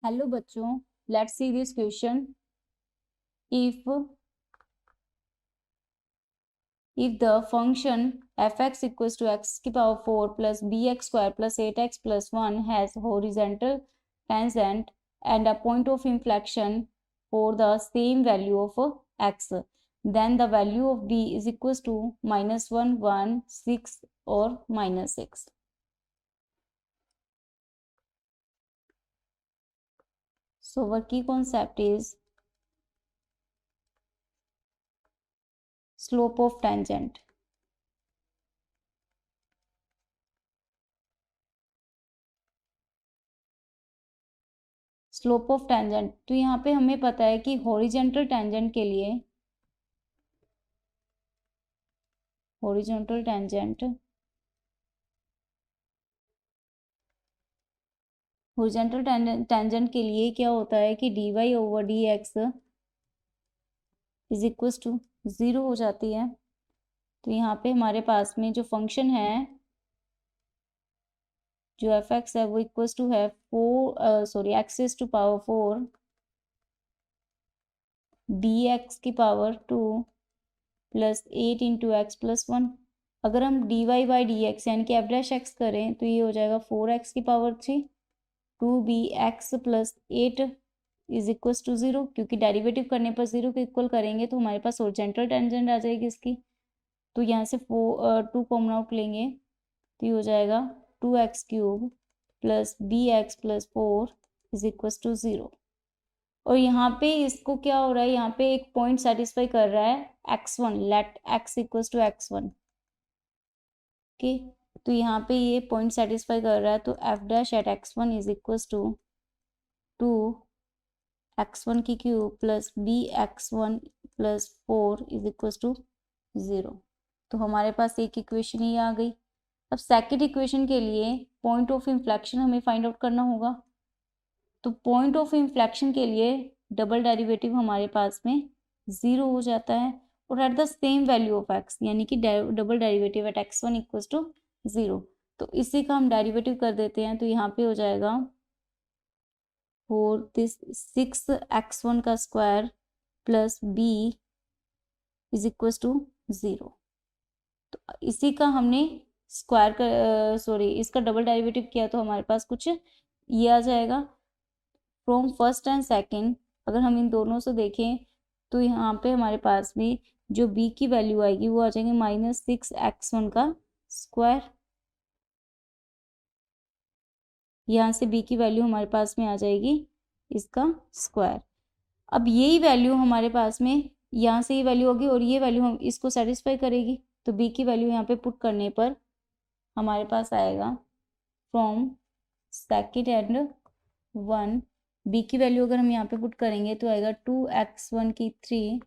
Hello बच्चों, let's see this question. if the function f(x) equals to x की power 4 plus bx square plus 8x plus 1 has horizontal tangent and a point of inflection for the same value of x, then the value of b is equals to -1, 1, 6 or -6. So our key concept is slope of tangent. Slope of tangent, तो यहाँ पे हमें पता है कि horizontal tangent के लिए horizontal tangent के लिए क्या होता है कि dy over d x is equal to 0 हो जाती है। तो यहाँ पे हमारे पास में जो फंक्शन है, जो एफ एक्स है, वो इक्वल टू है x is to power 4 b x की power 2 plus 8 into x plus 1। अगर हम dy बाई डी एक्स यानी कि एफ डैश एक्स करें तो ये हो जाएगा 4x की power 3 2bx plus 8 is equal to 0, क्योंकि डेरिवेटिव करने पर 0 को इक्वल करेंगे तो हमारे पास हॉरिजॉन्टल टेंजेंट आ जाएगी इसकी। तो यहाँ से 2 कॉमन आउट लेंगे तो ये हो जाएगा 2x cube plus bx plus 4 is equal to 0। और यहाँ पे इसको क्या हो रहा है, यहाँ पे एक पॉइंट सेटिस्फाई कर रहा है x1, let x equals to x1। Okay, तो यहाँ पे ये पॉइंट सेटिस्फाई कर रहा है, तो f dash at x1 is equals to 2x1 की cube plus bx1 plus 4 is equals to 0। तो हमारे पास एक इक्वेशन ही आ गई। अब सेकंड इक्वेशन के लिए पॉइंट ऑफ इन्फ्लेक्शन हमें फाइंड आउट करना होगा। तो पॉइंट ऑफ इन्फ्लेक्शन के लिए डबल डेरिवेटिव हमारे पास में 0 हो जाता है और at the same value of x, यानी कि double derivative at x1 equals to 0। तो इसी का हम डेरिवेटिव कर देते हैं, तो यहाँ पे हो जाएगा 6x1 का square plus b is equals to 0। तो इसी का हमने इसका डबल डेरिवेटिव किया तो हमारे पास कुछ ये आ जाएगा। फ्रॉम फर्स्ट एंड सेकंड अगर हम इन दोनों से देखें तो यहाँ पे हमारे पास में जो b की वैल्यू आएगी वो आ जाएगी -6x1 का स्क्वायर। यहाँ से b की वैल्यू हमारे पास में आ जाएगी इसका स्क्वायर। अब यही वैल्यू हमारे पास में यहाँ से ये वैल्यू होगी और ये वैल्यू हम इसको सेटिस्फाई करेगी, तो b की वैल्यू यहाँ पे पुट करने पर हमारे पास आएगा फ्रॉम सेकंड एंड 1, b की वैल्यू अगर हम यहाँ पे पुट करेंगे तो आएगा 2x1 की 3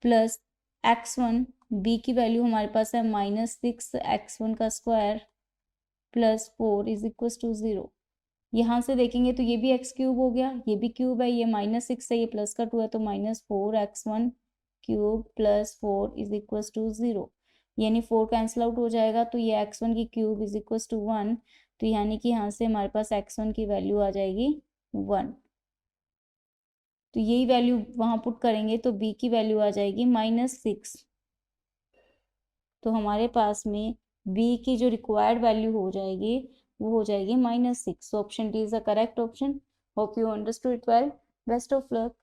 प्लस x1, b की वैल्यू हमारे पास है -6x1 का square plus 4 is equal to 0। यहाँ से देखेंगे तो ये भी x क्यूब हो गया, ये भी क्यूब है, ये -6 है, ये प्लस का 2 है, तो -4x1 cube plus 4 is equal to 0। यानी 4 कैंसिल आउट हो जाएगा, तो ये x1 की क्यूब इज इक्वल टू 1। तो यानी कि यहाँ से हमारे पास x1 की वैल्यू आ जाएगी 1। तो यही वैल्यू वहाँ पुट करेंगे तो b की वैल्यू आ जाएगी -6। तो हमारे पास में b की जो रिक्वायर्ड वैल्यू हो जाएगी वो हो जाएगी -6। Option D is the correct option. Hope you understood it well. Best of luck.